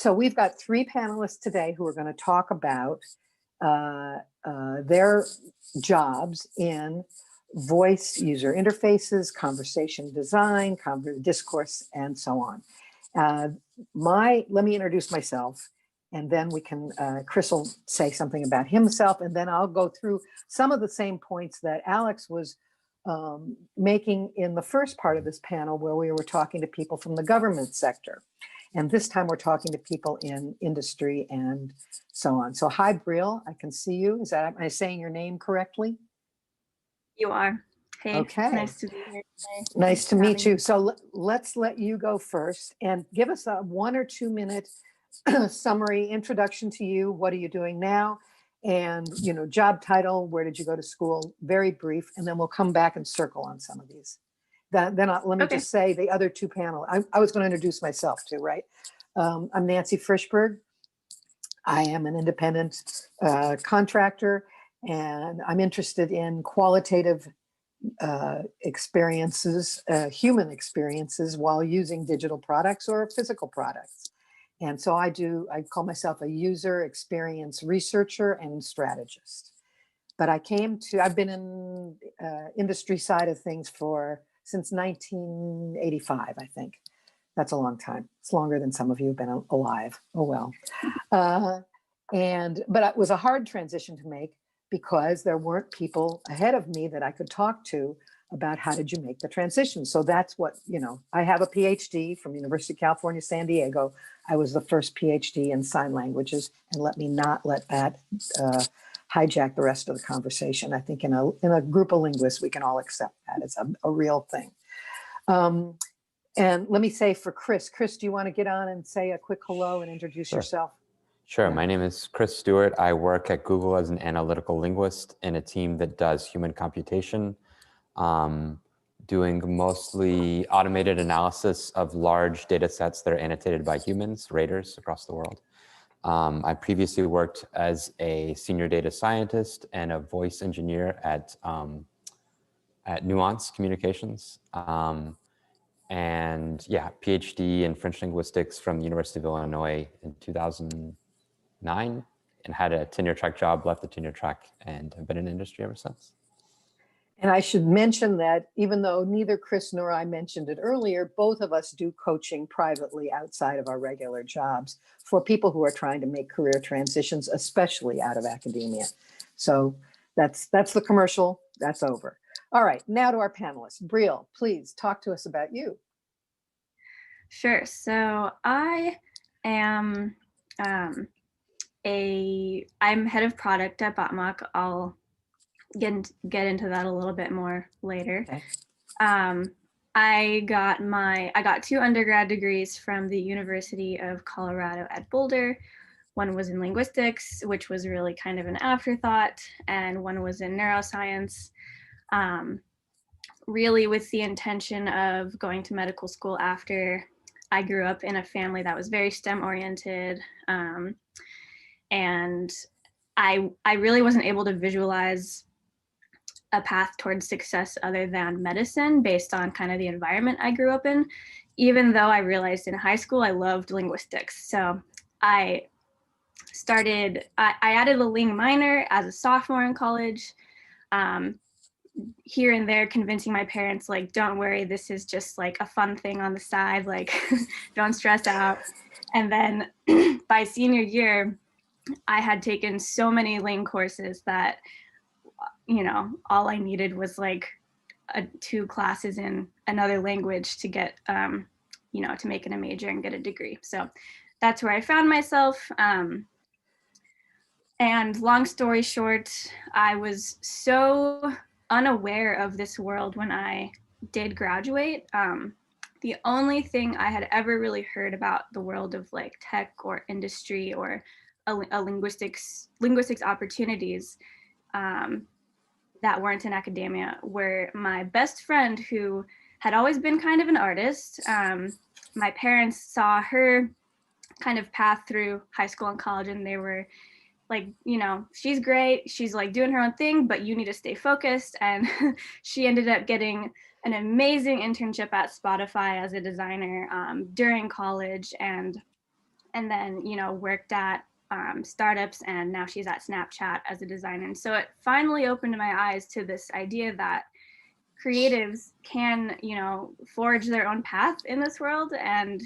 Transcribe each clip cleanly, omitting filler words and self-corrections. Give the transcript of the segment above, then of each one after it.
So we've got three panelists today who are going to talk about their jobs in voice user interfaces, conversation design, discourse, and so on. Let me introduce myself, and then we can, Chris will say something about himself, and then I'll go through some of the same points that Alex was making in the first part of this panel, where we were talking to people from the government sector. And this time we're talking to people in industry and so on. So hi, Brielle, I can see you. Am I saying your name correctly? You are. Hey, okay. Nice to be here today. Nice to meet you. So let's let you go first and give us a 1 or 2 minute summary introduction to you. What are you doing now? And, you know, job title, where did you go to school? Very brief, and then we'll come back and circle on some of these. Let me just say the other two panel. I was going to introduce myself too, right? I'm Nancy Frishberg. I am an independent contractor, and I'm interested in qualitative experiences, human experiences, while using digital products or physical products. And so I call myself a user experience researcher and strategist. But I've been in industry side of things since 1985, I think. That's a long time. It's longer than some of you have been alive. Oh, well. But it was a hard transition to make because there weren't people ahead of me that I could talk to about how did you make the transition. So that's what, I have a PhD from University of California, San Diego. I was the first PhD in sign languages, and let me not let that hijack the rest of the conversation. I think in a group of linguists, we can all accept that it's a real thing. And let me say for Chris, do you want to get on and say a quick hello and introduce yourself? Sure. Yeah. My name is Chris Stewart. I work at Google as an analytical linguist in a team that does human computation, doing mostly automated analysis of large data sets that are annotated by humans, raters across the world. I previously worked as a senior data scientist and a voice engineer at Nuance Communications. And yeah, PhD in French linguistics from the University of Illinois in 2009, and had a tenure track job, left the tenure track, and have been in industry ever since. And I should mention that even though neither Chris nor I mentioned it earlier, both of us do coaching privately outside of our regular jobs for people who are trying to make career transitions, especially out of academia. So that's the commercial, that's over. All right, now to our panelists. Brielle, please talk to us about you. Sure. So I am I'm head of product at Botmock. I'll get into that a little bit more later. Okay. I got 2 undergrad degrees from the University of Colorado at Boulder. One was in linguistics, which was really kind of an afterthought, and one was in neuroscience, really with the intention of going to medical school after. I grew up in a family that was very STEM oriented, and I really wasn't able to visualize a path towards success other than medicine based on kind of the environment I grew up in, even though I realized in high school I loved linguistics. So I added a Ling minor as a sophomore in college, here and there convincing my parents, like, don't worry, this is just like a fun thing on the side, like don't stress out. And then by senior year, I had taken so many Ling courses that, all I needed was like 2 classes in another language to get, to make it a major and get a degree. So that's where I found myself. And long story short, I was so unaware of this world when I did graduate. The only thing I had ever really heard about the world of like tech or industry or linguistics opportunities that weren't in academia were my best friend, who had always been kind of an artist. My parents saw her kind of path through high school and college, and they were like, she's great, she's like doing her own thing, but you need to stay focused. And she ended up getting an amazing internship at Spotify as a designer during college, and and then, you know, worked at startups, and now she's at Snapchat as a designer. And so it finally opened my eyes to this idea that creatives can, you know, forge their own path in this world. And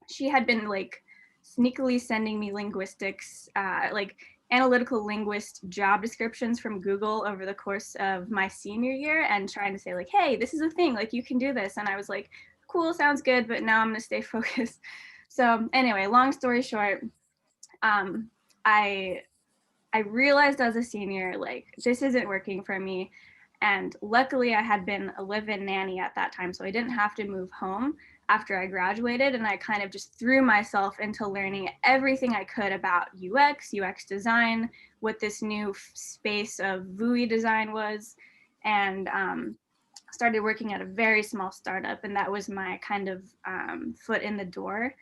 she had been like sneakily sending me linguistics, like analytical linguist job descriptions from Google over the course of my senior year, and trying to say like, hey, this is a thing, like you can do this. And I was like, cool, sounds good, but now I'm gonna stay focused. So anyway, long story short, I realized as a senior, like, this isn't working for me. And luckily I had been a live-in nanny at that time, so I didn't have to move home after I graduated. And I kind of just threw myself into learning everything I could about UX design, what this new space of VUI design was, and started working at a very small startup. And that was my kind of foot in the door.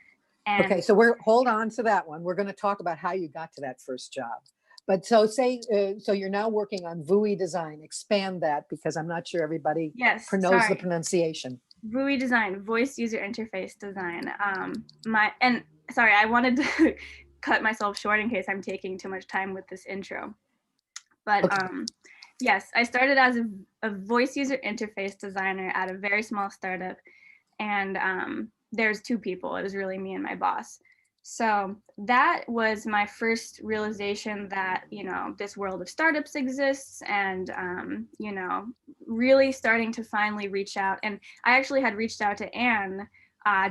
And okay, so hold on to that one. We're going to talk about how you got to that first job. But so so you're now working on VUI design. Expand that, because I'm not sure everybody knows the pronunciation. VUI design, voice user interface design. Sorry, I wanted to cut myself short in case I'm taking too much time with this intro. But okay. Yes, I started as a voice user interface designer at a very small startup, and there's two people. It was really me and my boss. So that was my first realization that, you know, this world of startups exists, and, you know, really starting to finally reach out. And I actually had reached out to Anne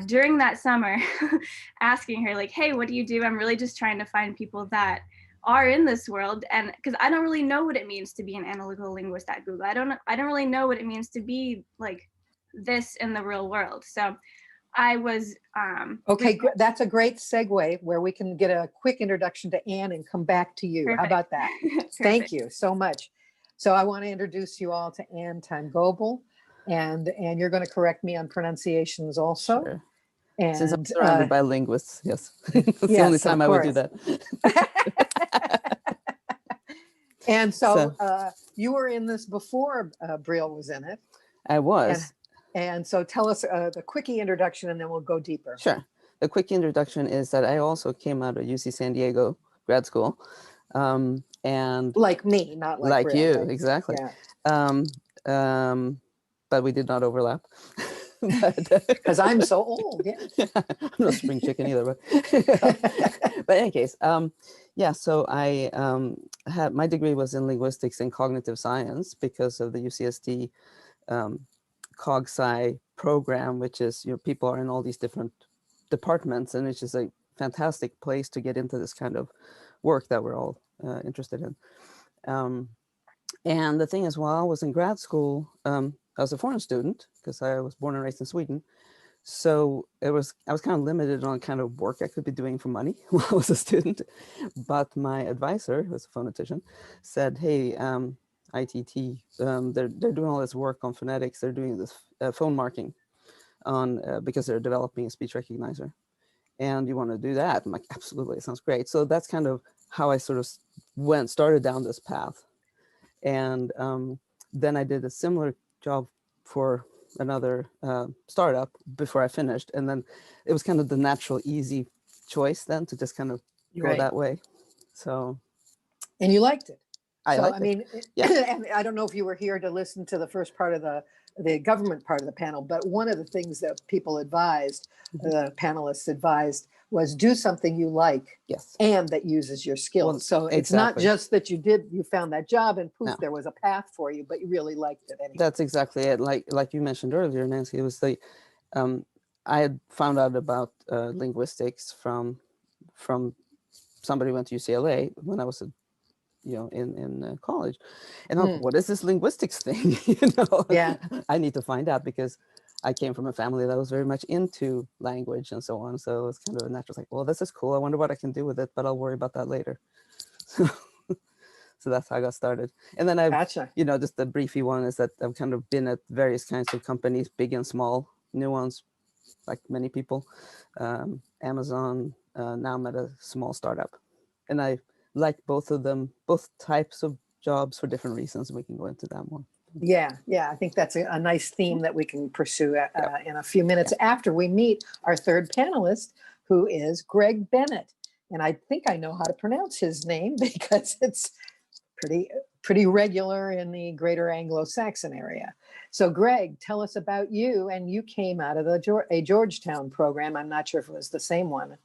during that summer, asking her like, hey, what do you do? I'm really just trying to find people that are in this world. And because I don't really know what it means to be an analytical linguist at Google. I don't really know what it means to be like this in the real world. So I was okay, that's a great segue where we can get a quick introduction to Anne and come back to you. Perfect. How about that? Thank you so much. So I want to introduce you all to Anne Thyme-Gobbel, and you're going to correct me on pronunciations also. Sure. And since I'm surrounded by linguists, yes. That's the only time I would do that. And so you were in this before Brielle was in it. I was. And so tell us the quickie introduction, and then we'll go deeper. Sure. The quick introduction is that I also came out of UC San Diego grad school. And like me, not like Brielle, you, right? Exactly. Yeah. But we did not overlap. Because I'm so old. Yeah. I'm not spring chicken either. But in any case, yeah, so I had, my degree was in linguistics and cognitive science because of the UCSD CogSci program, which is, you know, people are in all these different departments, and it's just a fantastic place to get into this kind of work that we're all interested in. And the thing is, while I was in grad school, I was a foreign student because I was born and raised in Sweden. So I was kind of limited on kind of work I could be doing for money while I was a student. But my advisor, who was a phonetician, said, hey, ITT, they're doing all this work on phonetics. They're doing this phone marking on because they're developing a speech recognizer. And you want to do that? I'm like, absolutely, it sounds great. So that's kind of how I sort of started down this path. And then I did a similar job for another startup before I finished. And then it was kind of the natural, easy choice then to just kind of go that way. So. And you liked it. I mean, yeah. I don't know if you were here to listen to the first part of the government part of the panel, but one of the things that people advised, the panelists advised, was do something you like, yes, and that uses your skills. Well, so it's not just that you found that job and poof, there was a path for you, but you really liked it anyway. That's exactly it. Like you mentioned earlier, Nancy, it was the I had found out about linguistics from somebody who went to UCLA when I was in college, and what is this linguistics thing? Yeah, I need to find out, because I came from a family that was very much into language and so on. So it's kind of a natural, like, well, this is cool. I wonder what I can do with it, but I'll worry about that later. So that's how I got started. And then gotcha. Just the briefy one is that I've kind of been at various kinds of companies, big and small, new ones, like many people, Amazon. Now I'm at a small startup, and I like both of them, both types of jobs for different reasons. We can go into that more. Yeah. I think that's a nice theme that we can pursue in a few minutes after we meet our third panelist, who is Greg Bennett. And I think I know how to pronounce his name because it's pretty regular in the greater Anglo-Saxon area. So Greg, tell us about you. And you came out of a Georgetown program. I'm not sure if it was the same one.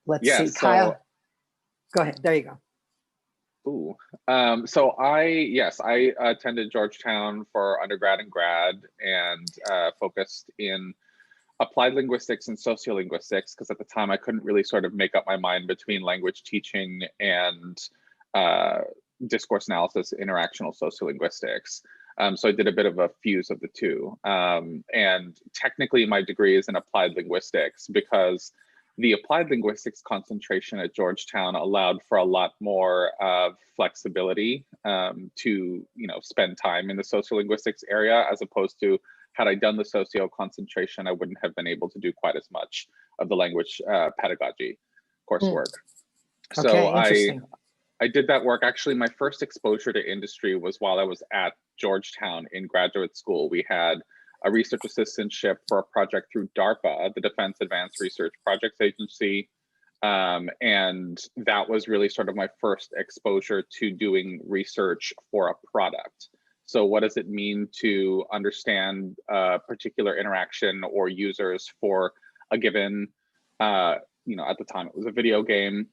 Let's see, Kyle. Go ahead, there you go. Ooh, so I attended Georgetown for undergrad and grad, and focused in applied linguistics and sociolinguistics, because at the time I couldn't really sort of make up my mind between language teaching and discourse analysis, interactional sociolinguistics. So I did a bit of a fuse of the two. And technically my degree is in applied linguistics, because the applied linguistics concentration at Georgetown allowed for a lot more flexibility to, spend time in the sociolinguistics area, as opposed to, had I done the socio concentration, I wouldn't have been able to do quite as much of the language pedagogy coursework. So Okay, I did that work. Actually, my first exposure to industry was while I was at Georgetown in graduate school. We had a research assistantship for a project through DARPA, the Defense Advanced Research Projects Agency. And that was really sort of my first exposure to doing research for a product. So what does it mean to understand a particular interaction or users for a given, at the time it was a video game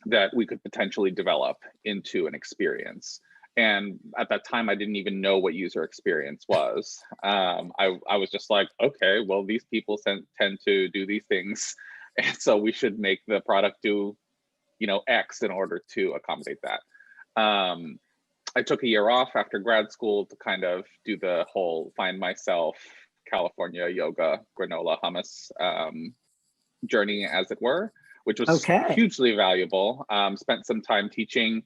that we could potentially develop into an experience. And at that time, I didn't even know what user experience was. I was just like, okay, well, these people tend to do these things, and so we should make the product do, X in order to accommodate that. I took a year off after grad school to kind of do the whole find myself, California yoga, granola, hummus journey, as it were, which was hugely valuable. Spent some time teaching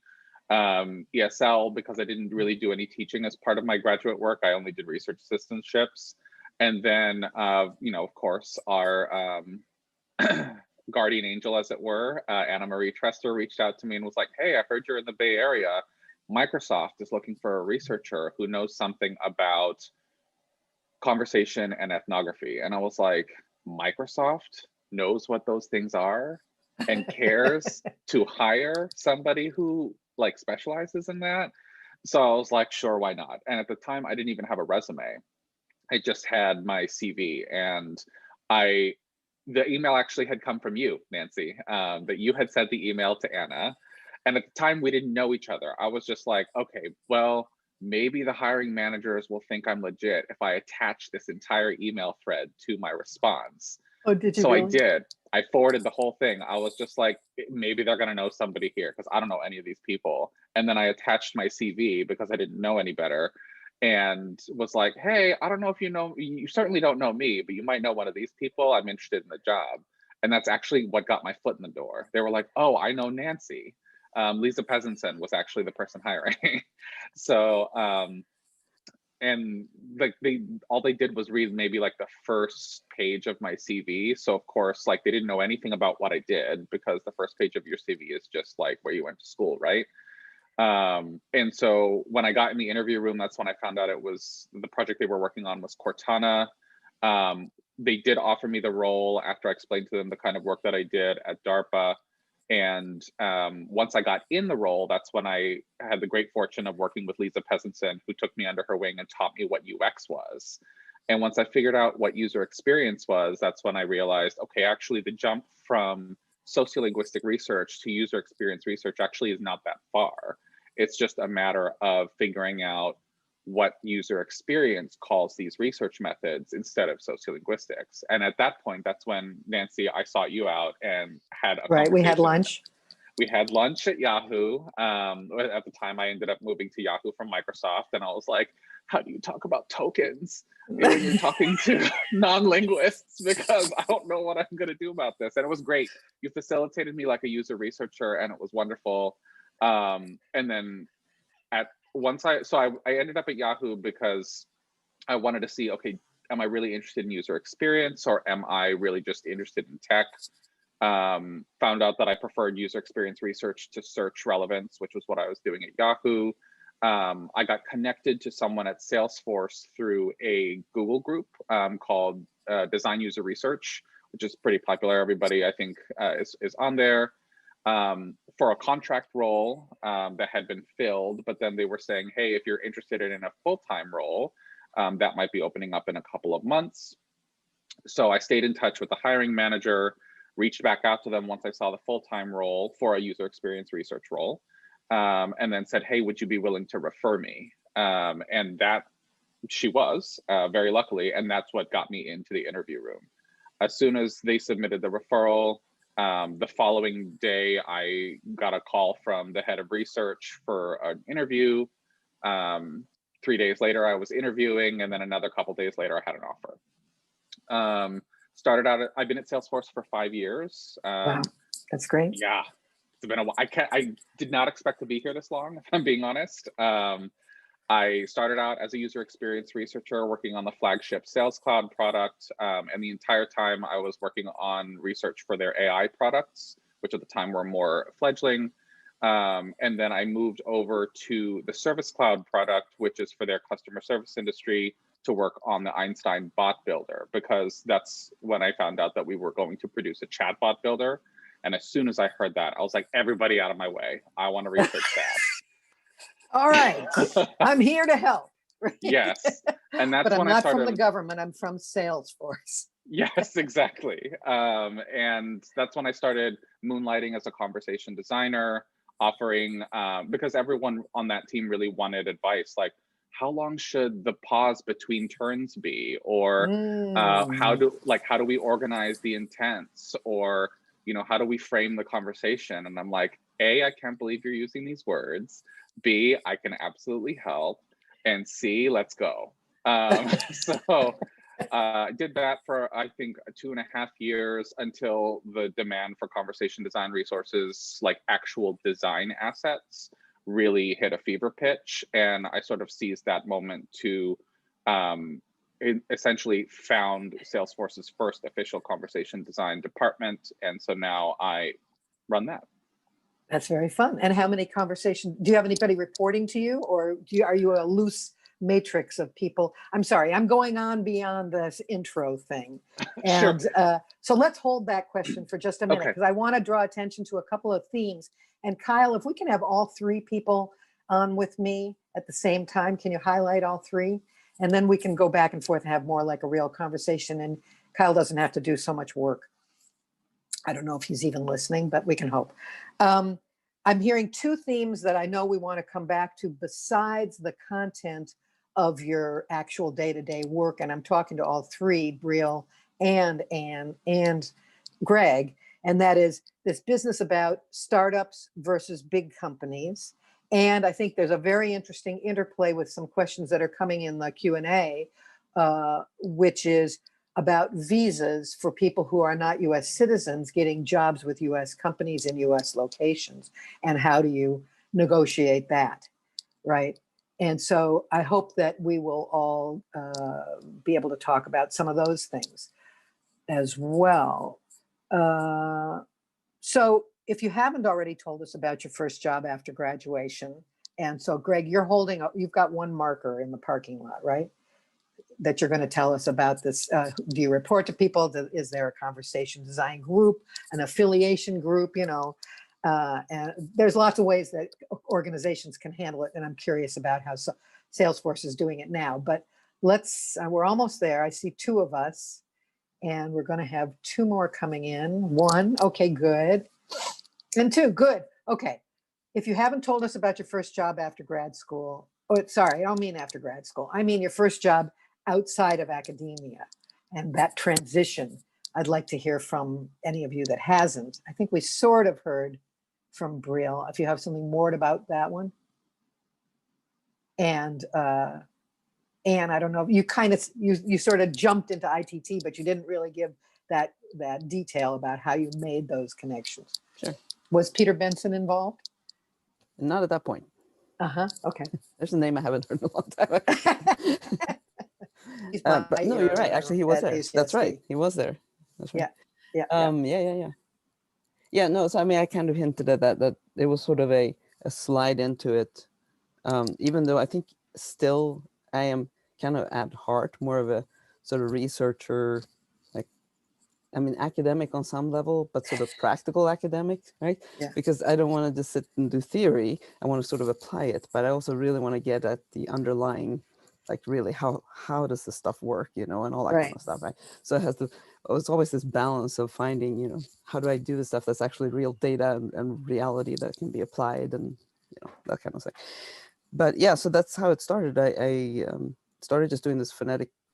ESL, because I didn't really do any teaching as part of my graduate work. I only did research assistantships. And then, of course, our guardian angel, as it were, Anna Marie Trester, reached out to me and was like, hey, I heard you're in the Bay Area. Microsoft is looking for a researcher who knows something about conversation and ethnography. And I was like, Microsoft knows what those things are and cares to hire somebody who specializes in that? So I was like, sure, why not? And at the time, I didn't even have a resume. I just had my CV, and the email actually had come from you, Nancy, that you had sent the email to Anna. And at the time, we didn't know each other. I was just like, okay, well, maybe the hiring managers will think I'm legit if I attach this entire email thread to my response. Oh, did you? So really? I did. I forwarded the whole thing. I was just like, maybe they're going to know somebody here, because I don't know any of these people. And then I attached my CV because I didn't know any better, and was like, hey, I don't know if you certainly don't know me, but you might know one of these people. I'm interested in the job. And that's actually what got my foot in the door. They were like, oh, I know Nancy. Lisa Peasantson was actually the person hiring. So, and all they did was read maybe the first page of my CV. So of course, they didn't know anything about what I did, because the first page of your CV is just where you went to school, right? And so when I got in the interview room, that's when I found out it was the project they were working on was Cortana. They did offer me the role after I explained to them the kind of work that I did at DARPA. And once I got in the role, that's when I had the great fortune of working with Lisa Peasantson, who took me under her wing and taught me what UX was. And once I figured out what user experience was, that's when I realized, okay, actually the jump from sociolinguistic research to user experience research actually is not that far. It's just a matter of figuring out what user experience calls these research methods instead of sociolinguistics. And at that point, that's when, Nancy, I sought you out and had a Right, we had lunch. We had lunch at Yahoo. At the time, I ended up moving to Yahoo from Microsoft, and I was like, how do you talk about tokens when you're talking to non-linguists? Because I don't know what I'm going to do about this. And it was great. You facilitated me like a user researcher, and it was wonderful. And then I ended up at Yahoo because I wanted to see, okay, am I really interested in user experience, or am I really just interested in tech? Found out that I preferred user experience research to search relevance, which was what I was doing at Yahoo. I got connected to someone at Salesforce through a Google group called Design User Research, which is pretty popular. Everybody, I think, is on there. For a contract role that had been filled, but then they were saying, hey, if you're interested in a full-time role, that might be opening up in a couple of months. So I stayed in touch with the hiring manager, reached back out to them once I saw the full-time role for a user experience research role, and then said, hey, would you be willing to refer me? And that she was, very luckily, and that's what got me into the interview room. As soon as they submitted the referral, the following day, I got a call from the head of research for an interview. 3 days later, I was interviewing, and then another couple days later, I had an offer. Started out, I've been at Salesforce for 5 years. Wow, that's great. Yeah, it's been a while. I did not expect to be here this long, if I'm being honest. I started out as a user experience researcher working on the flagship Sales Cloud product. And the entire time I was working on research for their AI products, which at the time were more fledgling. And then I moved over to the Service Cloud product, which is for their customer service industry, to work on the Einstein bot builder, because that's when I found out that we were going to produce a chatbot builder. And as soon as I heard that, I was like, everybody out of my way. I want to research that. All right, I'm here to help. Right? Yes, and that's but I'm when not I started. From the government. I'm from Salesforce. Yes, exactly. And that's when I started moonlighting as a conversation designer, offering because everyone on that team really wanted advice, like how long should the pause between turns be, or how do we organize the intents, or how do we frame the conversation? And I'm like, A, I can't believe you're using these words. B, I can absolutely help. And C, let's go. So I did that for, I think, 2.5 years until the demand for conversation design resources, like actual design assets, really hit a fever pitch. And I sort of seized that moment to essentially found Salesforce's first official conversation design department. And so now I run that. That's very fun. And how many conversations, do you have anybody reporting to you, or are you a loose matrix of people? I'm sorry, I'm going on beyond this intro thing. And Sure. So let's hold that question for just a minute, because I want to draw attention to a couple of themes. And Kyle, if we can have all 3 people on with me at the same time, can you highlight all 3? And then we can go back and forth and have more like a real conversation. And Kyle doesn't have to do so much work. I don't know if he's even listening, but we can hope. I'm hearing 2 themes that I know we want to come back to besides the content of your actual day-to-day work. And I'm talking to all 3, Brielle and Anne and Greg. And that is this business about startups versus big companies. And I think there's a very interesting interplay with some questions that are coming in the Q&A, which is about visas for people who are not US citizens getting jobs with US companies in US locations. And how do you negotiate that, right? And so I hope that we will all be able to talk about some of those things as well. So if you haven't already told us about your first job after graduation, and so Greg, you've got 1 marker in the parking lot, right? That you're going to tell us about this. Do you report to people? Is there a conversation design group, an affiliation group, and there's lots of ways that organizations can handle it. And I'm curious about how Salesforce is doing it now, but we're almost there. I see 2 of us, and we're going to have 2 more coming in. 1, okay, good. And 2, good. Okay. If you haven't told us about your first job after grad school, sorry, I don't mean after grad school. I mean your first job outside of academia and that transition. I'd like to hear from any of you that hasn't. I think we sort of heard from Brielle. If you have something more about that one. And I don't know, you sort of jumped into ITT, but you didn't really give that detail about how you made those connections. Sure. Was Peter Benson involved? Not at that point. Okay. There's a name I haven't heard in a long time. But no, you're right. Actually, he was there. That's right. He was there. That's right. Yeah. Yeah. No. So I mean, I kind of hinted at that it was sort of a slide into it. Even though I think still I am kind of at heart more of a sort of researcher, like I mean, academic on some level, but sort of practical academic, right? Yeah. Because I don't want to just sit and do theory. I want to sort of apply it, but I also really want to get at the underlying, like really how does this stuff work, you know, and all that kind Right. of stuff, right? So it's always this balance of finding, you know, how do I do the stuff that's actually real data and reality that can be applied, and you know, that kind of thing. But yeah, so that's how it started. I started just doing this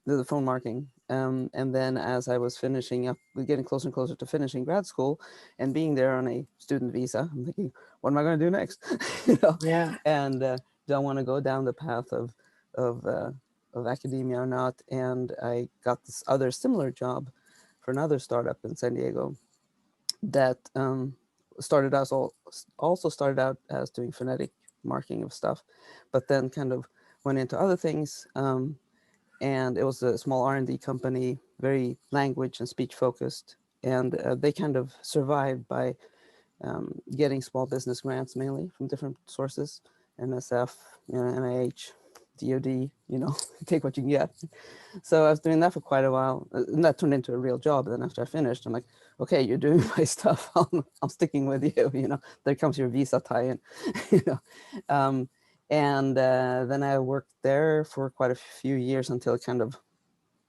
the phone marking. And then as I was finishing up, getting closer and closer to finishing grad school and being there on a student visa, I'm thinking, what am I going to do next? You know? Yeah. And do I want to go down the path of academia or not? And I got this other similar job for another startup in San Diego that also started out as doing phonetic marking of stuff, but then kind of went into other things. And it was a small R&D company, very language and speech focused. And they kind of survived by getting small business grants, mainly from different sources, NSF, you know, NIH, DOD, you know, take what you can get. So I was doing that for quite a while, and that turned into a real job. And then after I finished, I'm like, okay, you're doing my stuff. I'm sticking with you, you know, there comes your visa tie-in, you know. And then I worked there for quite a few years until it kind of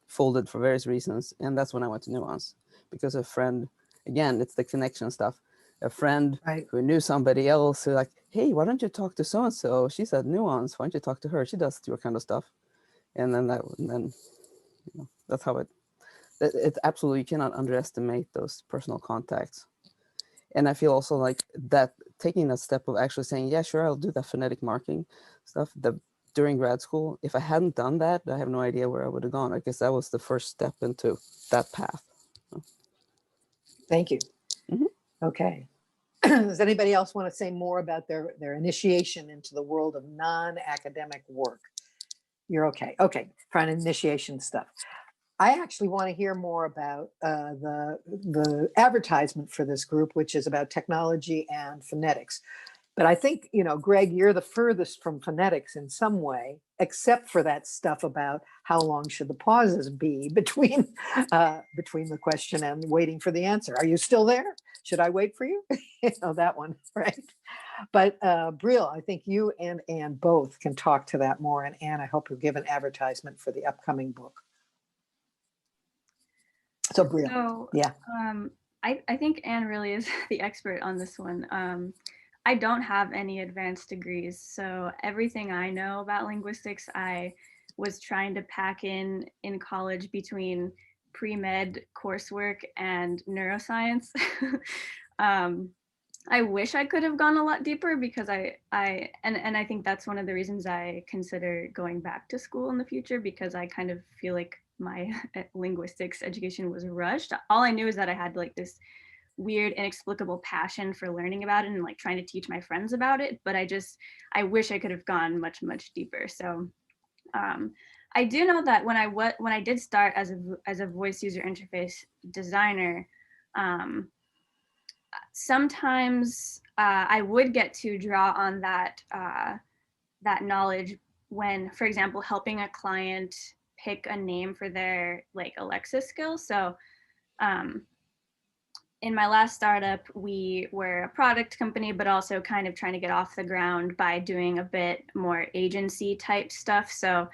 folded for various reasons. And that's when I went to Nuance, because a friend, again, it's the connection stuff. A friend Right. who knew somebody else who like, hey, why don't you talk to so-and-so? She's at Nuance. Why don't you talk to her? She does your kind of stuff. And then you know, that's how it absolutely, you cannot underestimate those personal contacts. And I feel also like that taking that step of actually saying, yeah, sure, I'll do that phonetic marking stuff during grad school. If I hadn't done that, I have no idea where I would have gone. I guess that was the first step into that path. Thank you. Mhm. Okay. Does anybody else want to say more about their initiation into the world of non-academic work? You're okay. Okay, trying initiation stuff. I actually want to hear more about the advertisement for this group, which is about technology and phonetics. But I think, you know, Greg, you're the furthest from phonetics in some way, except for that stuff about how long should the pauses be between between the question and waiting for the answer. Are you still there? Should I wait for you? You know, that one, right? But Brielle, I think you and Anne both can talk to that more. And Anne, I hope you'll give an advertisement for the upcoming book. So Brielle, So, yeah. I think Anne really is the expert on this one. I don't have any advanced degrees, so everything I know about linguistics, I was trying to pack in college between pre-med coursework and neuroscience. I wish I could have gone a lot deeper, because I think that's one of the reasons I consider going back to school in the future, because I kind of feel like my linguistics education was rushed. All I knew is that I had like this weird, inexplicable passion for learning about it and like trying to teach my friends about it. But I wish I could have gone much, much deeper. So I do know that when I did start as a voice user interface designer, sometimes I would get to draw on that knowledge when, for example, helping a client pick a name for their like Alexa skill. So in my last startup, we were a product company, but also kind of trying to get off the ground by doing a bit more agency type stuff. So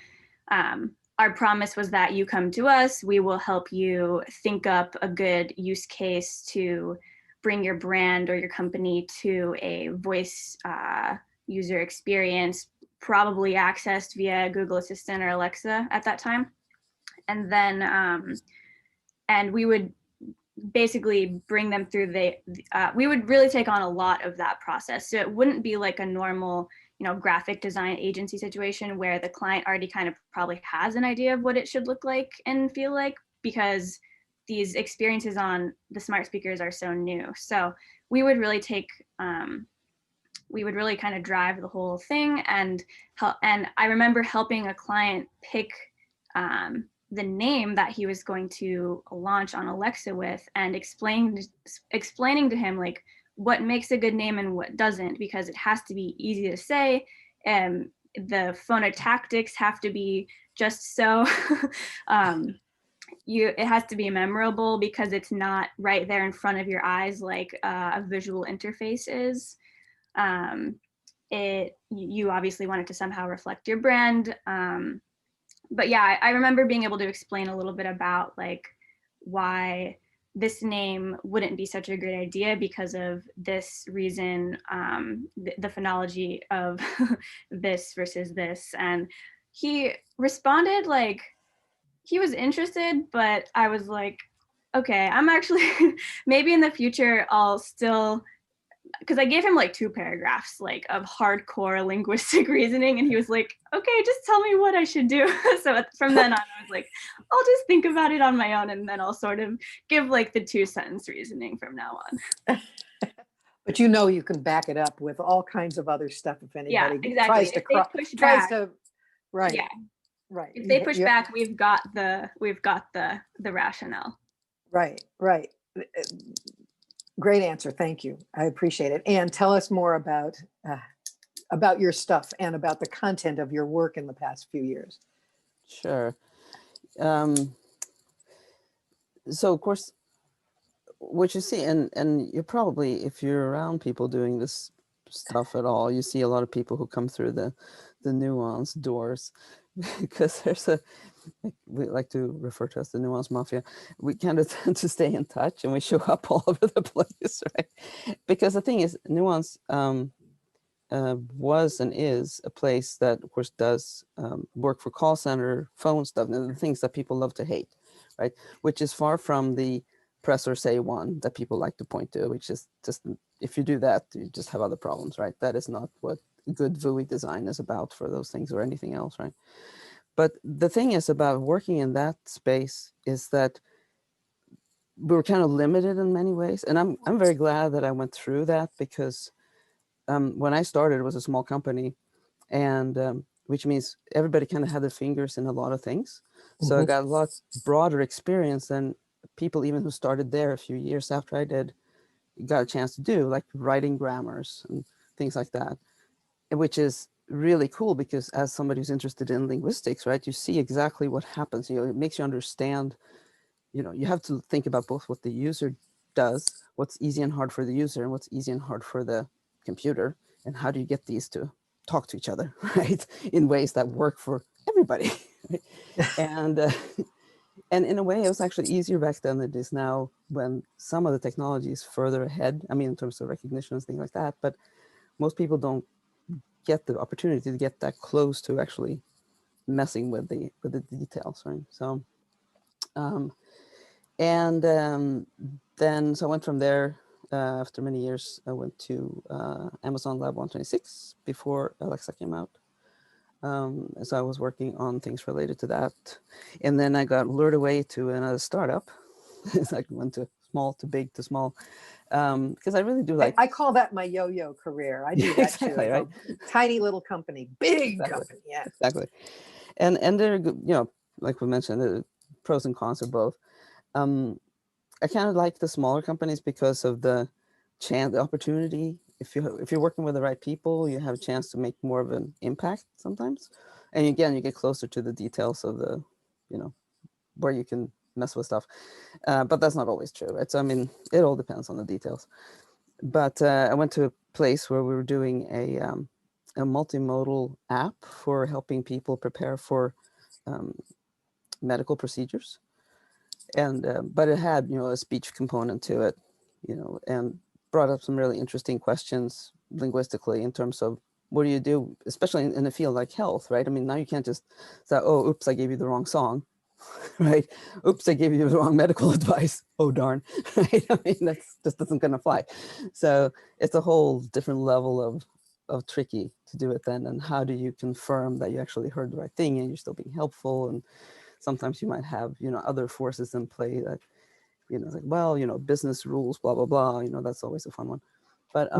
our promise was that you come to us, we will help you think up a good use case to bring your brand or your company to a voice user experience, probably accessed via Google Assistant or Alexa at that time. And then, and we would basically bring them through we would really take on a lot of that process. So it wouldn't be like a normal, you know, graphic design agency situation where the client already kind of probably has an idea of what it should look like and feel like, because these experiences on the smart speakers are so new. So we would really kind of drive the whole thing and help. And I remember helping a client pick the name that he was going to launch on Alexa with, and explaining to him like what makes a good name and what doesn't, because it has to be easy to say, and the phonotactics have to be just so. it has to be memorable because it's not right there in front of your eyes like a visual interface is. You obviously want it to somehow reflect your brand. But yeah, I remember being able to explain a little bit about like why this name wouldn't be such a great idea because of this reason, the phonology of this versus this. And he responded like he was interested, but I was like, okay, I'm actually, maybe in the future I'll still, because I gave him like 2 paragraphs like of hardcore linguistic reasoning, and he was like, okay, just tell me what I should do. So from then on, I was like, I'll just think about it on my own, and then I'll sort of give like the 2-sentence reasoning from now on. But you know you can back it up with all kinds of other stuff if anybody exactly. tries to right. Yeah. Right. If they push back, we've got the rationale. Right. Great answer. Thank you. I appreciate it. And tell us more about your stuff and about the content of your work in the past few years. Sure. So of course, what you see, and you're probably, if you're around people doing this stuff at all, you see a lot of people who come through the nuance doors, because we like to refer to as the nuance mafia. We kind of tend to stay in touch and we show up all over the place, right? Because the thing is, nuance was and is a place that, of course, does work for call center, phone stuff, and the things that people love to hate, right? Which is far from the press or say one that people like to point to, which is just, if you do that, you just have other problems, right? That is not what good VUI design is about for those things or anything else, right? But the thing is about working in that space is that we were kind of limited in many ways. And I'm very glad that I went through that, because when I started, it was a small company, and which means everybody kind of had their fingers in a lot of things. So I got a lot broader experience than people even who started there a few years after I did got a chance to do, like writing grammars and things like that, which is really cool, because as somebody who's interested in linguistics, right, you see exactly what happens. It makes you understand, you have to think about both what the user does, what's easy and hard for the user, and what's easy and hard for the computer, and how do you get these to talk to each other, right, in ways that work for everybody. Right? And in a way, it was actually easier back then than it is now, when some of the technology is further ahead. I mean, in terms of recognition and things like that, but most people don't get the opportunity to get that close to actually messing with the details, right? So, then so I went from there. After many years, I went to Amazon Lab 126 before Alexa came out. So I was working on things related to that. And then I got lured away to another startup. It's like went to small to big to small. Because I really do like... I call that my yo-yo career. I do that exactly, too. Right? Tiny little company, big exactly. company. Yeah. Exactly. And they're, like we mentioned, the pros and cons of both. I kind of like the smaller companies because of the opportunity. If you're working with the right people, you have a chance to make more of an impact sometimes. And again, you get closer to the details of the, where you can mess with stuff. But that's not always true, right? So, I mean, it all depends on the details. But I went to a place where we were doing a multimodal app for helping people prepare for medical procedures. And but it had, a speech component to it, and brought up some really interesting questions linguistically in terms of what do you do, especially in a field like health, right? I mean, now you can't just say, oh, oops, I gave you the wrong song, right? Oops, I gave you the wrong medical advice. Oh, darn, right? I mean, that just doesn't gonna fly. So it's a whole different level of tricky to do it then. And how do you confirm that you actually heard the right thing and you're still being helpful? And sometimes you might have, other forces in play that, it's like, well, business rules, blah, blah, blah, that's always a fun one. But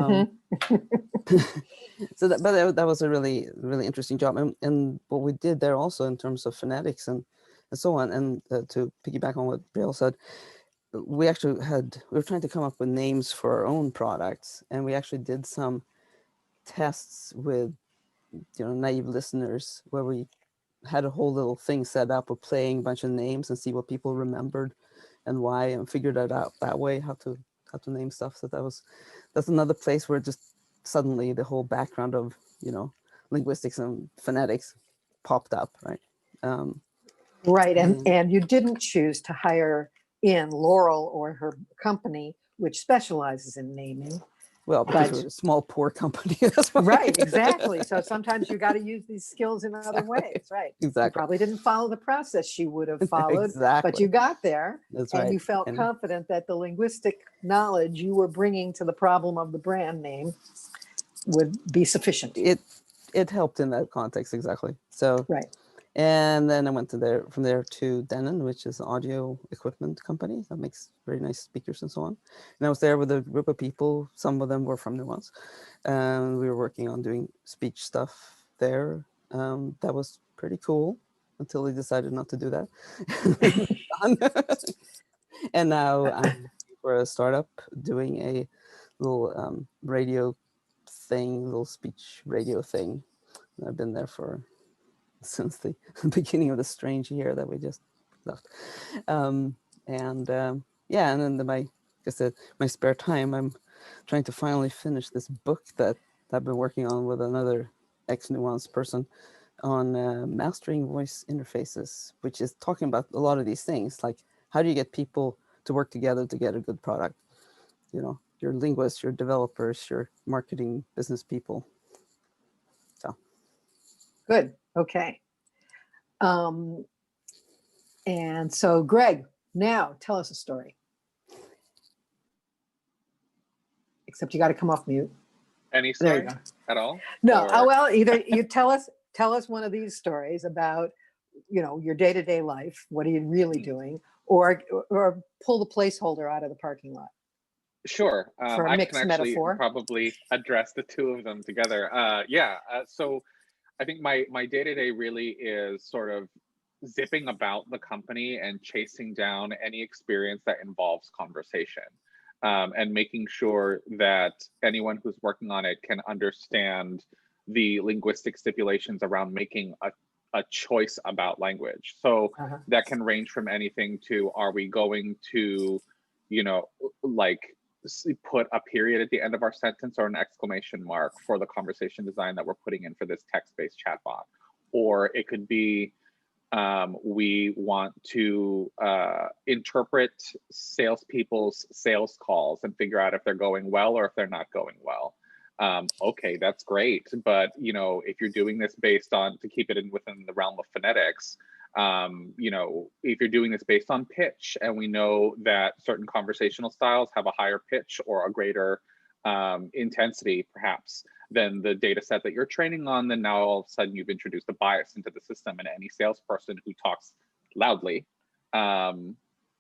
so that was a really, really interesting job. And what we did there also in terms of phonetics and so on, and to piggyback on what Brielle said, we were trying to come up with names for our own products. And we actually did some tests with, naive listeners where we had a whole little thing set up of playing a bunch of names and see what people remembered and why, and figured it out that way, how to name stuff. So that's another place where just suddenly the whole background of, you know, linguistics and phonetics popped up, right? Right, and- and you didn't choose to hire in Laurel or her company, which specializes in naming. Well, because But- we're a small, poor company. That's why. Right, exactly. So sometimes you got to use these skills in other Exactly. ways, right? You Exactly. probably didn't follow the process she would have followed, Exactly. but you got there. That's and right. you felt And- confident that the linguistic knowledge you were bringing to the problem of the brand name would be sufficient. It helped in that context, exactly. So, Right. and then I went from there to Denon, which is an audio equipment company that makes very nice speakers and so on. And I was there with a group of people. Some of them were from Nuance, and we were working on doing speech stuff there. That was pretty cool until they decided not to do that. And now I'm working for a startup doing a little radio thing, little speech radio thing. And I've been there since the beginning of the strange year that we just left. Yeah, and then my spare time, I'm trying to finally finish this book that I've been working on with another ex-Nuance person on mastering voice interfaces, which is talking about a lot of these things, like how do you get people to work together to get a good product? You know, your linguists, your developers, your marketing business people. So Good. Okay. And so, Greg, now tell us a story. Except you got to come off mute. Any There you story go. at all? No, Or- well, either you tell us one of these stories about, you know, your day-to-day life. What are you really doing? Or pull the placeholder out of the parking lot. Sure. For a I mixed can actually metaphor. probably address the two of them together. So I think my day-to-day really is sort of zipping about the company and chasing down any experience that involves conversation, and making sure that anyone who's working on it can understand the linguistic stipulations around making a choice about language. So Uh-huh. that can range from anything to, are we going to, you know, like put a period at the end of our sentence or an exclamation mark for the conversation design that we're putting in for this text-based chatbot? Or it could be, we want to interpret salespeople's sales calls and figure out if they're going well or if they're not going well. Okay, that's great. But, you know, if you're doing this based on, to keep it within the realm of phonetics, you know, if you're doing this based on pitch, and we know that certain conversational styles have a higher pitch or a greater intensity, perhaps, than the data set that you're training on, then now all of a sudden you've introduced a bias into the system, and any salesperson who talks loudly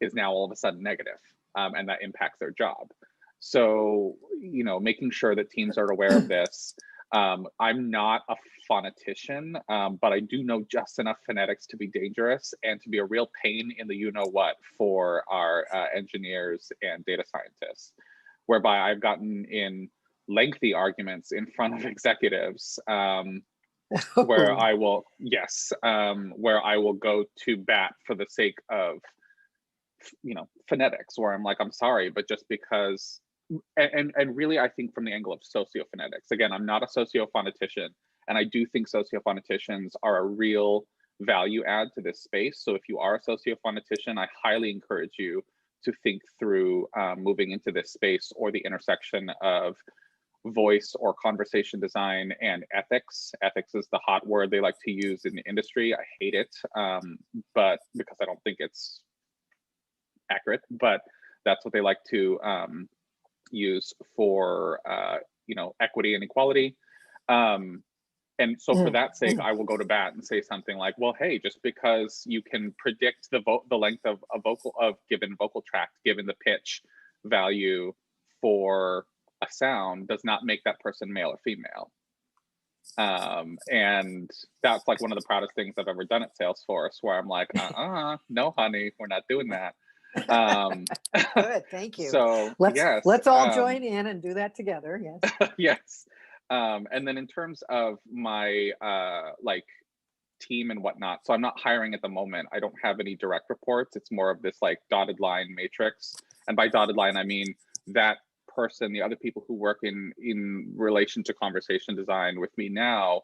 is now all of a sudden negative, and that impacts their job. So, you know, making sure that teams are aware of this. I'm not a phonetician, but I do know just enough phonetics to be dangerous and to be a real pain in the you-know-what for our engineers and data scientists, whereby I've gotten in lengthy arguments in front of executives where I will, where I will go to bat for the sake of, you know, phonetics, where I'm like, I'm sorry, but just because, and really, I think from the angle of sociophonetics, again, I'm not a sociophonetician, and I do think sociophoneticians are a real value add to this space. So if you are a sociophonetician, I highly encourage you to think through moving into this space, or the intersection of voice or conversation design and ethics. Ethics is the hot word they like to use in the industry. I hate it, but because I don't think it's accurate, but that's what they like to use for you know, equity and equality. And so for that sake, I will go to bat and say something like, well, hey, just because you can predict the length of a given vocal tract, given the pitch value for a sound, does not make that person male or female. And that's like one of the proudest things I've ever done at Salesforce, where I'm like, no, honey, we're not doing that. Good, thank you. So let's all join in and do that together. Yes. Yes. And then in terms of my like team and whatnot. So I'm not hiring at the moment. I don't have any direct reports. It's more of this like dotted line matrix. And by dotted line, I mean that person, the other people who work in relation to conversation design with me now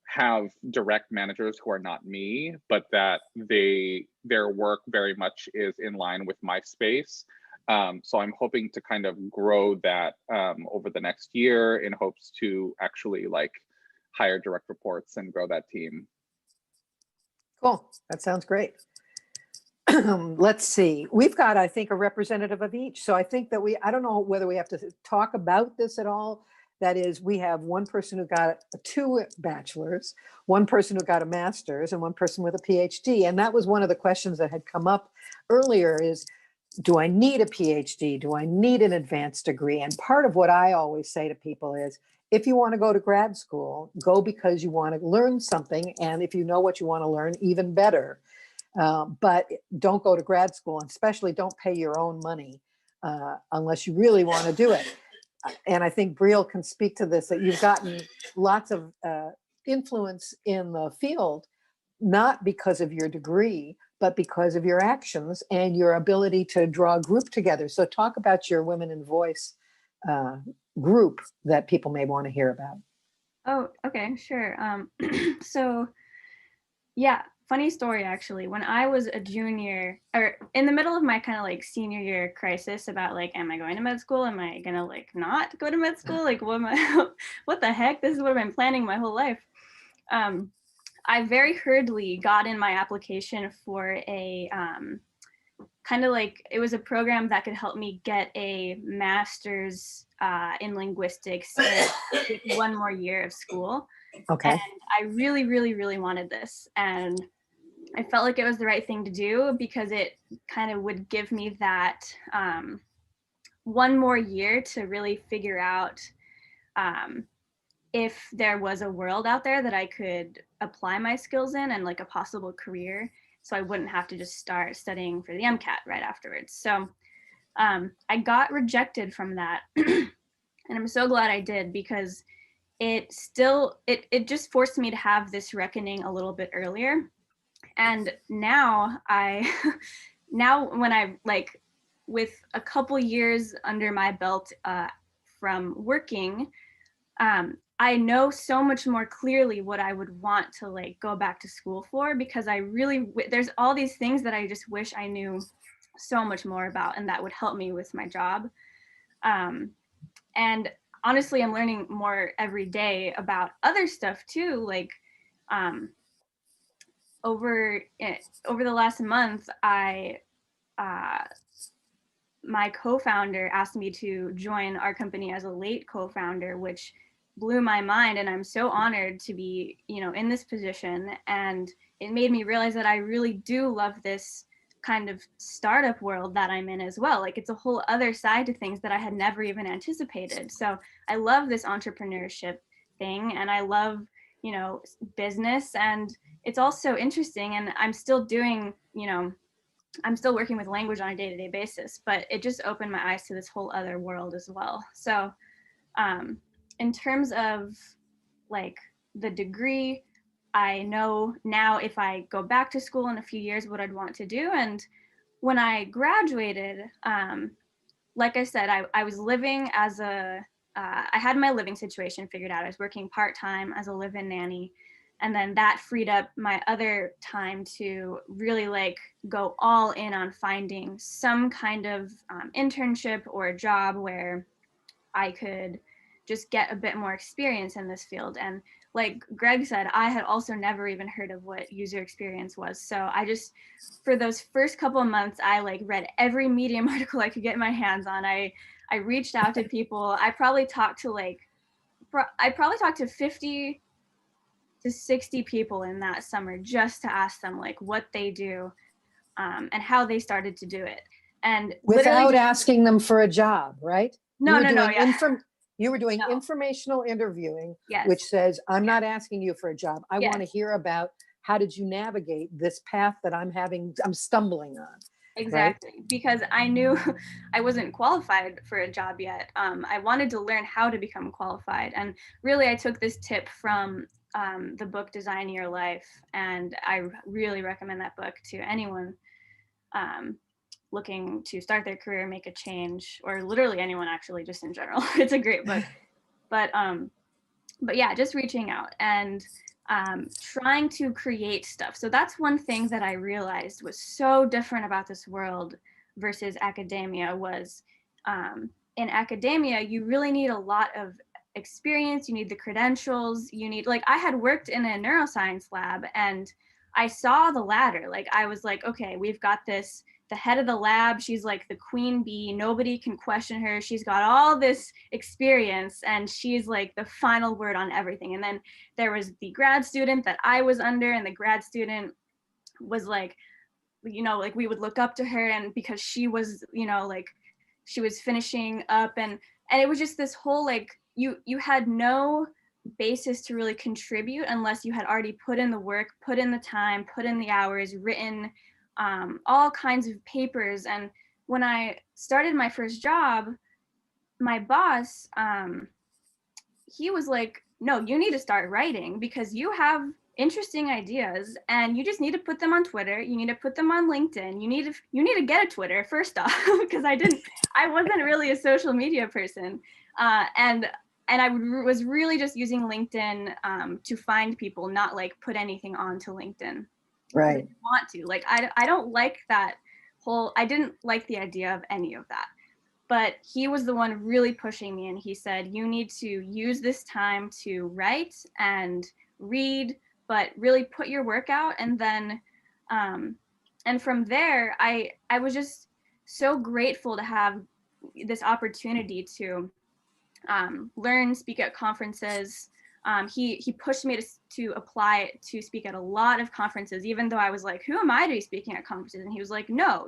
have direct managers who are not me, but that their work very much is in line with my space. So I'm hoping to kind of grow that over the next year in hopes to actually like hire direct reports and grow that team. Cool. That sounds great. Let's see. We've got, I think, a representative of each. So I think that I don't know whether we have to talk about this at all. That is, we have one person who got 2 bachelors, one person who got a master's, and one person with a PhD. And that was one of the questions that had come up earlier is, do I need a PhD? Do I need an advanced degree? And part of what I always say to people is, if you want to go to grad school, go because you want to learn something. And if you know what you want to learn, even better. But don't go to grad school, and especially don't pay your own money unless you really want to do it. And I think Brielle can speak to this, that you've gotten lots of influence in the field, not because of your degree, but because of your actions and your ability to draw a group together. So talk about your Women in Voice group that people may want to hear about. Oh, okay, sure. So yeah, funny story actually. When I was a junior, or in the middle of my kind of like senior year crisis about like, am I going to med school? Am I gonna like not go to med school? Like, what the heck? This is what I've been planning my whole life. I very hurriedly got in my application for a kind of like, it was a program that could help me get a master's in linguistics with 1 more year of school. Okay. And I really, really, really wanted this. And I felt like it was the right thing to do because it kind of would give me that 1 more year to really figure out if there was a world out there that I could apply my skills in and like a possible career. So I wouldn't have to just start studying for the MCAT right afterwards. So I got rejected from that. And I'm so glad I did, because it just forced me to have this reckoning a little bit earlier. And now when I like, with a couple years under my belt from working, I know so much more clearly what I would want to like go back to school for, because there's all these things that I just wish I knew so much more about, and that would help me with my job. And honestly, I'm learning more every day about other stuff too. Like over the last month, my co-founder asked me to join our company as a late co-founder, which blew my mind. And I'm so honored to be, in this position. And it made me realize that I really do love this kind of startup world that I'm in as well. Like, it's a whole other side to things that I had never even anticipated. So I love this entrepreneurship thing, and I love, business, and it's also interesting. And I'm still doing, I'm still working with language on a day-to-day basis, but it just opened my eyes to this whole other world as well. So in terms of like the degree, I know now if I go back to school in a few years what I'd want to do. And when I graduated, like I said, I was living as I had my living situation figured out. I was working part-time as a live-in nanny. And then that freed up my other time to really like go all in on finding some kind of internship or a job where I could just get a bit more experience in this field. And like Greg said, I had also never even heard of what user experience was. So I just, for those first couple of months, I like read every Medium article I could get my hands on. I reached out to people. I probably talked to 50 to 60 people in that summer just to ask them like what they do and how they started to do it. And without asking them for a job, right? No. You were doing No. informational interviewing, Yes. which says, I'm not asking you for a job. I Yes. want to hear about how did you navigate this path that I'm stumbling on. Exactly, right? Because I knew I wasn't qualified for a job yet. I wanted to learn how to become qualified. And really, I took this tip from the book Design Your Life, and I really recommend that book to anyone looking to start their career, make a change, or literally anyone actually, just in general. It's a great book. But yeah, just reaching out and trying to create stuff. So that's one thing that I realized was so different about this world versus academia was in academia, you really need a lot of experience, you need the credentials, you need, like, I had worked in a neuroscience lab and I saw the ladder. Like, I was like, okay, we've got this, the head of the lab, she's like the queen bee, nobody can question her, she's got all this experience and she's like the final word on everything. And then there was the grad student that I was under, and the grad student was like, you know, like we would look up to her, and because she was, you know, like she was finishing up, and it was just this whole, like, you had no basis to really contribute unless you had already put in the work, put in the time, put in the hours, written all kinds of papers. And when I started my first job, my boss, he was like, no, you need to start writing because you have interesting ideas and you just need to put them on Twitter. You need to put them on LinkedIn. You need to get a Twitter first off, because I wasn't really a social media person. And I was really just using LinkedIn to find people, not like put anything onto LinkedIn. Right. I didn't want to, like, I don't like that whole, I didn't like the idea of any of that. But he was the one really pushing me, and he said, you need to use this time to write and read, but really put your work out. And then, and from there, I was just so grateful to have this opportunity to learn, speak at conferences. He pushed me to apply to speak at a lot of conferences, even though I was like, who am I to be speaking at conferences? And he was like, no,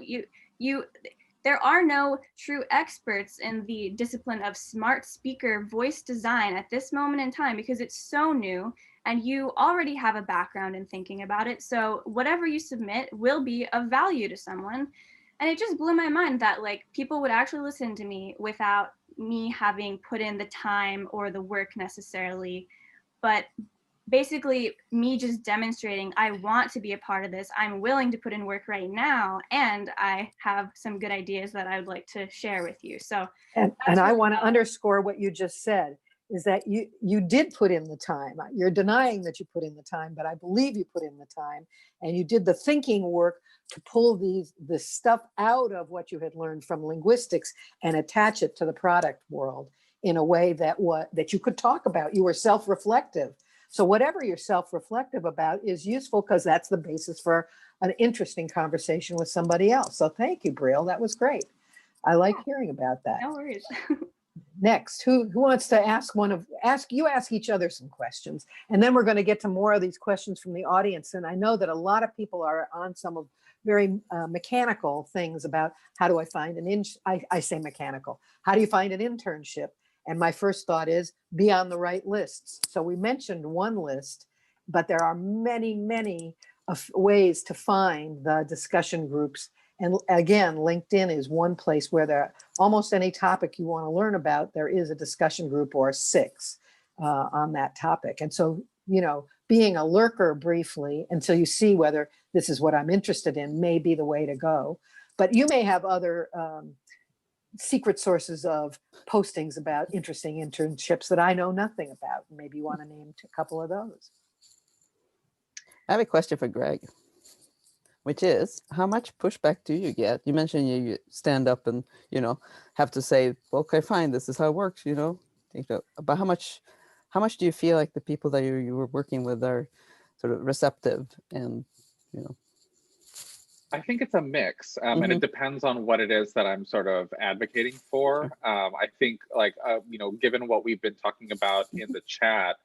there are no true experts in the discipline of smart speaker voice design at this moment in time, because it's so new and you already have a background in thinking about it. So whatever you submit will be of value to someone. And it just blew my mind that, like, people would actually listen to me without me having put in the time or the work necessarily. But basically me just demonstrating, I want to be a part of this. I'm willing to put in work right now, and I have some good ideas that I would like to share with you. So, and I want to underscore what you just said, is that you did put in the time. You're denying that you put in the time, but I believe you put in the time, and you did the thinking work to pull this stuff out of what you had learned from linguistics and attach it to the product world in a way that you could talk about. You were self-reflective. So whatever you're self-reflective about is useful, because that's the basis for an interesting conversation with somebody else. So thank you, Brielle. That was great. I like hearing about that. no worries. Next, who wants to ask ask each other some questions, and then we're going to get to more of these questions from the audience. And I know that a lot of people are on some of very mechanical things about how do I find I say mechanical. How do you find an internship? And my first thought is be on the right lists. So we mentioned one list, but there are many, many ways to find the discussion groups. And again, LinkedIn is one place where almost any topic you want to learn about, there is a discussion group or 6 on that topic. And so, you know, being a lurker briefly until you see whether this is what I'm interested in may be the way to go. But you may have other secret sources of postings about interesting internships that I know nothing about. Maybe you want to name a couple of those. I have a question for Greg, which is, how much pushback do you get? You mentioned you stand up and, you know, have to say, well, okay, fine, this is how it works, you know. But how much do you feel like the people that you were working with are sort of receptive and, you know? I think it's a mix, and it depends on what it is that I'm sort of advocating for. I think, like, you know, given what we've been talking about in the chat,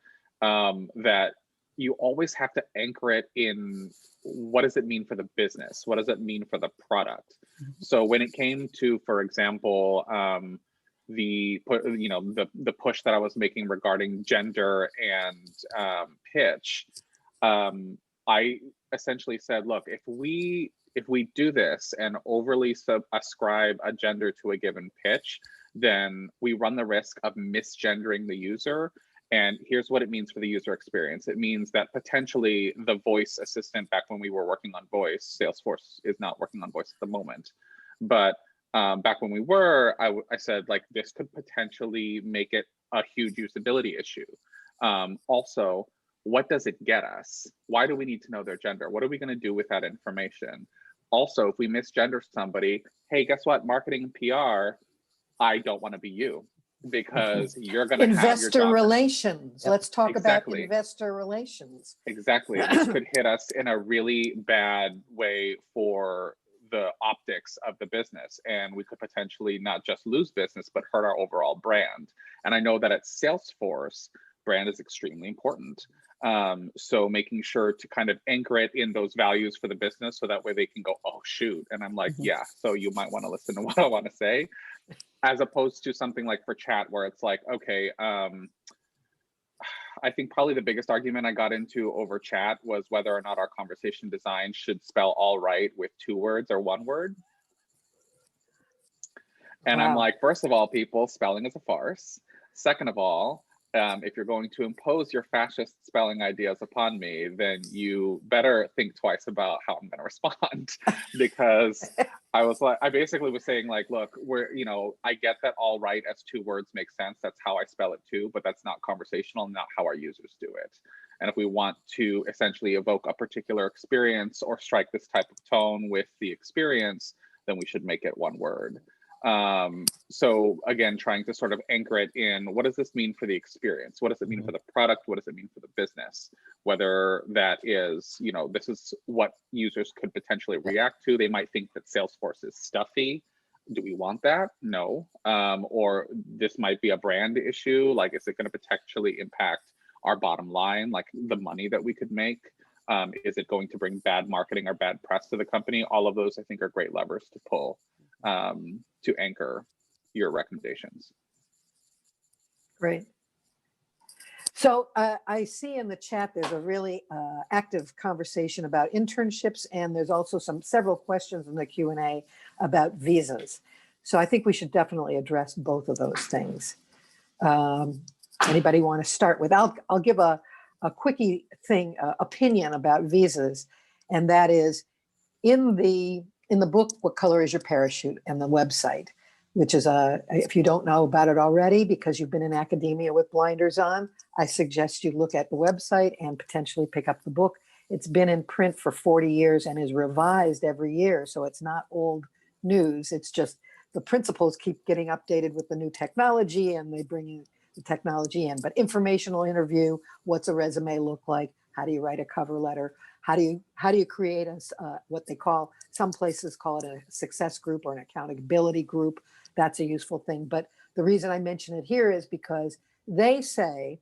that you always have to anchor it in what does it mean for the business? What does it mean for the product? So when it came to, for example, the push that I was making regarding gender and pitch, I essentially said, look, if we do this and overly ascribe a gender to a given pitch, then we run the risk of misgendering the user And here's what it means for the user experience. It means that potentially the voice assistant, back when we were working on voice, Salesforce is not working on voice at the moment, but back when we were, I said, like, this could potentially make it a huge usability issue. Also, what does it get us? Why do we need to know their gender? What are we going to do with that information? Also, if we misgender somebody, hey, guess what? Marketing and PR, I don't want to be you, because you're going to have your Investor job. relations. Yep. Let's talk Exactly. about investor relations. Exactly. This could hit us in a really bad way for the optics of the business. And we could potentially not just lose business, but hurt our overall brand. And I know that at Salesforce, brand is extremely important. So making sure to kind of anchor it in those values for the business, so that way they can go, oh, shoot. And I'm like, yeah, so you might want to listen to what I want to say, as opposed to something like for chat, where it's like, okay, I think probably the biggest argument I got into over chat was whether or not our conversation design should spell all right with 2 words or 1 word. And I'm Wow. like, first of all, people, spelling is a farce. Second of all, if you're going to impose your fascist spelling ideas upon me, then you better think twice about how I'm going to respond. Because I basically was saying, like, look, I get that all right as 2 words makes sense. That's how I spell it too, but that's not conversational, not how our users do it. And if we want to essentially evoke a particular experience or strike this type of tone with the experience, then we should make it 1 word. So again, trying to sort of anchor it in, what does this mean for the experience? What does it mean for the product? What does it mean for the business? Whether that is, this is what users could potentially react to. They might think that Salesforce is stuffy. Do we want that? No. Or this might be a brand issue. Like, is it going to potentially impact our bottom line, like the money that we could make? Is it going to bring bad marketing or bad press to the company? All of those, I think, are great levers to pull to anchor your recommendations. Great. So I see in the chat there's a really active conversation about internships, and there's also several questions in the Q&A about visas. So I think we should definitely address both of those things. Anybody want to start with? I'll give a quickie opinion about visas, and that is in the book, What Color is Your Parachute, and the website, which is if you don't know about it already because you've been in academia with blinders on, I suggest you look at the website and potentially pick up the book. It's been in print for 40 years and is revised every year, so it's not old news. It's just the principles keep getting updated with the new technology, and they bring in the technology in. But informational interview, what's a resume look like? How do you write a cover letter? How do you create what they call, some places call it a success group or an accountability group? That's a useful thing. But the reason I mention it here is because they say,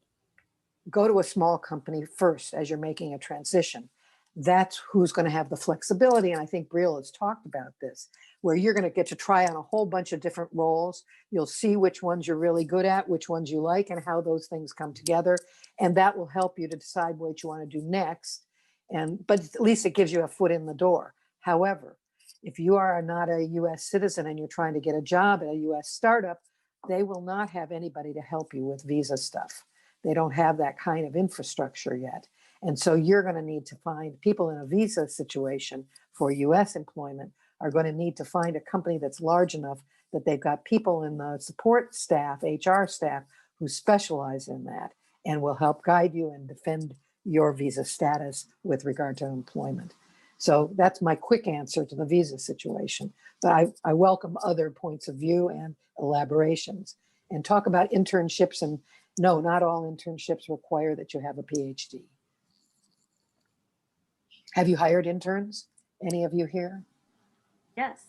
go to a small company first as you're making a transition. That's who's going to have the flexibility. And I think Brielle has talked about this, where you're going to get to try on a whole bunch of different roles. You'll see which ones you're really good at, which ones you like, and how those things come together. And that will help you to decide what you want to do next. But at least it gives you a foot in the door. However, if you are not a US citizen and you're trying to get a job at a US startup, they will not have anybody to help you with visa stuff. They don't have that kind of infrastructure yet. And so you're going to need to find people in a visa situation for US employment are going to need to find a company that's large enough that they've got people in the support staff, HR staff, who specialize in that and will help guide you and defend your visa status with regard to employment. So that's my quick answer to the visa situation. But I welcome other points of view and elaborations, and talk about internships. And no, not all internships require that you have a PhD. Have you hired interns? Any of you here? Yes.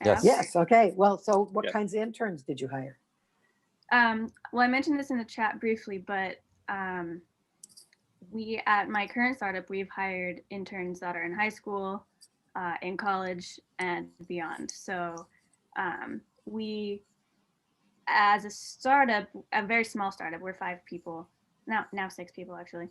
Yes. Yes. Okay. Well, so what Yes. kinds of interns did you hire? Well, I mentioned this in the chat briefly, but we, at my current startup, we've hired interns that are in high school, in college, and beyond. So we, as a startup, a very small startup, we're 5 people, now 6 people actually.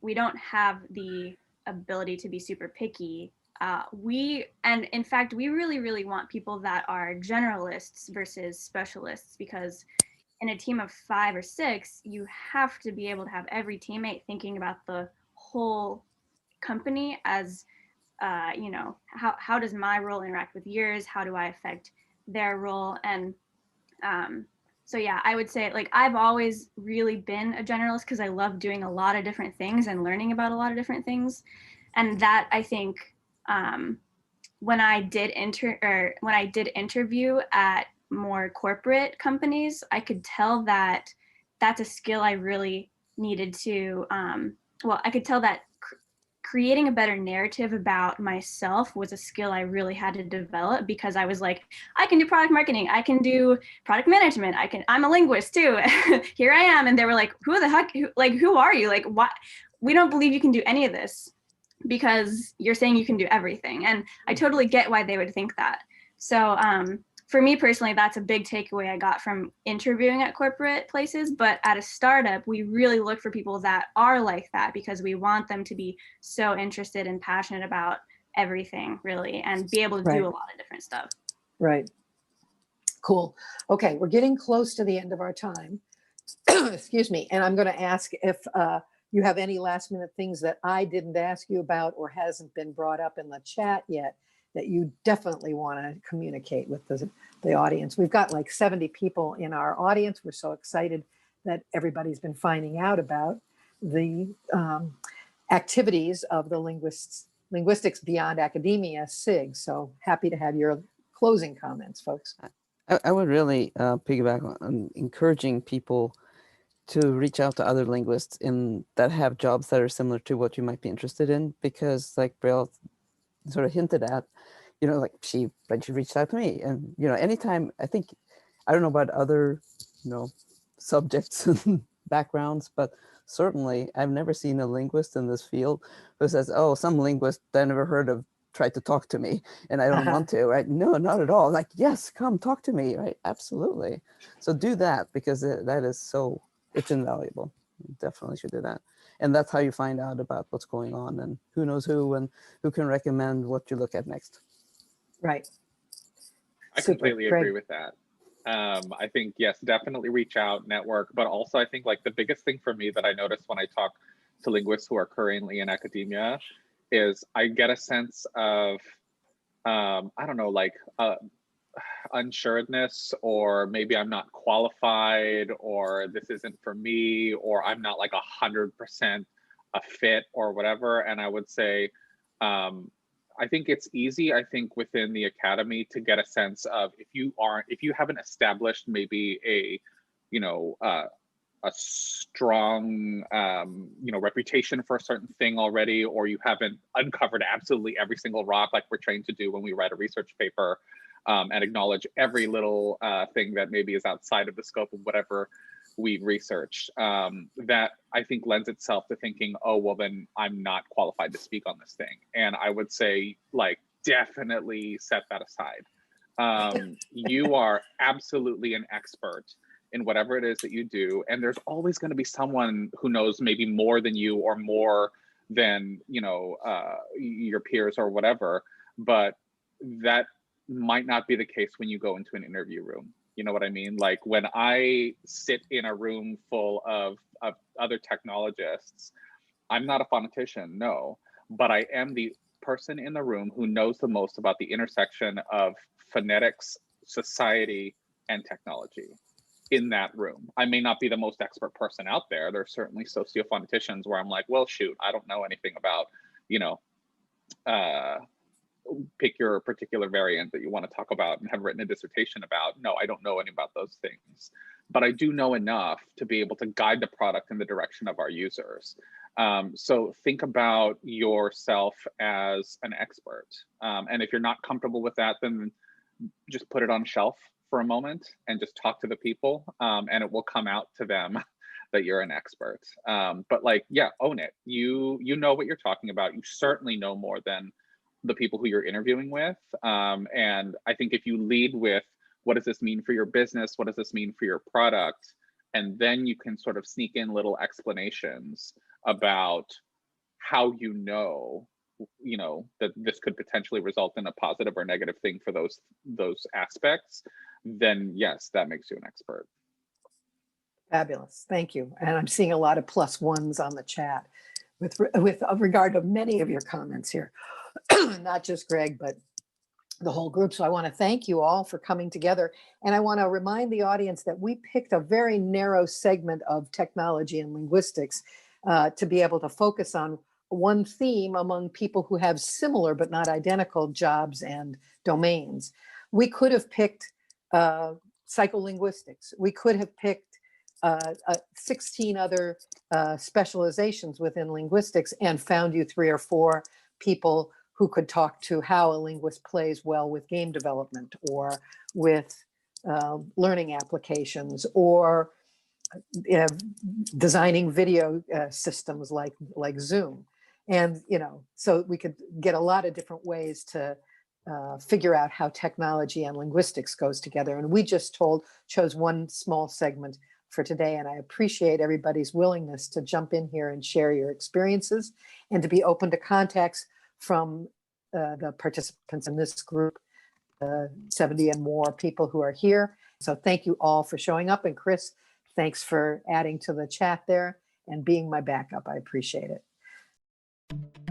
We don't have the ability to be super picky. And in fact, we really, really want people that are generalists versus specialists, because in a team of 5 or 6, you have to be able to have every teammate thinking about the whole company as, you know, how does my role interact with yours? How do I affect their role? And so yeah, I would say, like, I've always really been a generalist because I love doing a lot of different things and learning about a lot of different things. And that, I think, when I did interview at more corporate companies, I could tell that that's a skill I really needed to, I could tell that creating a better narrative about myself was a skill I really had to develop, because I was like, I can do product marketing, I can do product management, I'm a linguist too. Here I am. And they were like, who the heck, who are you? Like, what? We don't believe you can do any of this because you're saying you can do everything. And I totally get why they would think that. So for me personally, that's a big takeaway I got from interviewing at corporate places. But at a startup, we really look for people that are like that, because we want them to be so interested and passionate about everything, really, and be able to do a lot of different stuff. Right. Cool. Okay, we're getting close to the end of our time. Excuse me. And I'm going to ask if you have any last minute things that I didn't ask you about or hasn't been brought up in the chat yet that you definitely want to communicate with the audience. We've got like 70 people in our audience. We're so excited that everybody's been finding out about the activities of the Linguistics Beyond Academia, SIG. So happy to have your closing comments, folks. I would really piggyback on encouraging people to reach out to other linguists that have jobs that are similar to what you might be interested in, because like Brielle sort of hinted at, you know, like she reached out to me, and, you know, anytime, I don't know about other, you know, subjects and backgrounds, but certainly I've never seen a linguist in this field who says, oh, some linguist I never heard of tried to talk to me and I don't want to, right? No, not at all. Like, yes, come talk to me, right? Absolutely. So do that, because that is it's invaluable. You definitely should do that. And that's how you find out about what's going on and who knows who and who can recommend what you look at next. Right. I completely agree with that. I think, yes, definitely reach out, network, but also I think like the biggest thing for me that I notice when I talk to linguists who are currently in academia is I get a sense of, I don't know, like unsureness, or maybe I'm not qualified, or this isn't for me, or I'm not like 100% a fit or whatever. And I would say, I think it's easy, I think, within the academy to get a sense of if you haven't established maybe a strong, reputation for a certain thing already, or you haven't uncovered absolutely every single rock like we're trained to do when we write a research paper, and acknowledge every little thing that maybe is outside of the scope of whatever we've researched, that I think lends itself to thinking, oh, well, then I'm not qualified to speak on this thing. And I would say, like, definitely set that aside. You are absolutely an expert in whatever it is that you do. And there's always going to be someone who knows maybe more than you or more than, your peers or whatever. But that might not be the case when you go into an interview room. You know what I mean? Like when I sit in a room full of other technologists, I'm not a phonetician, no, but I am the person in the room who knows the most about the intersection of phonetics, society, and technology in that room. I may not be the most expert person out there. There's certainly sociophoneticians where I'm like, well, shoot, I don't know anything about, pick your particular variant that you want to talk about and have written a dissertation about. No, I don't know any about those things, but I do know enough to be able to guide the product in the direction of our users. So think about yourself as an expert. And if you're not comfortable with that, then just put it on a shelf for a moment and just talk to the people, and it will come out to them that you're an expert. But like, yeah, own it. You know what you're talking about. You certainly know more than the people who you're interviewing with. And I think if you lead with, what does this mean for your business? What does this mean for your product? And then you can sort of sneak in little explanations about how that this could potentially result in a positive or negative thing for those aspects, then yes, that makes you an expert. Fabulous. Thank you. And I'm seeing a lot of +1s on the chat with regard to many of your comments here, not just Greg, but the whole group. So I want to thank you all for coming together. And I want to remind the audience that we picked a very narrow segment of technology and linguistics to be able to focus on one theme among people who have similar but not identical jobs and domains. We could have picked psycholinguistics. We could have picked 16 other specializations within linguistics and found you 3 or 4 people who could talk to how a linguist plays well with game development or with learning applications or designing video systems like Zoom. And, you know, so we could get a lot of different ways to figure out how technology and linguistics goes together. And we just chose one small segment for today. And I appreciate everybody's willingness to jump in here and share your experiences and to be open to contacts from the participants in this group, 70 and more people who are here. So thank you all for showing up. And Chris, thanks for adding to the chat there and being my backup. I appreciate it.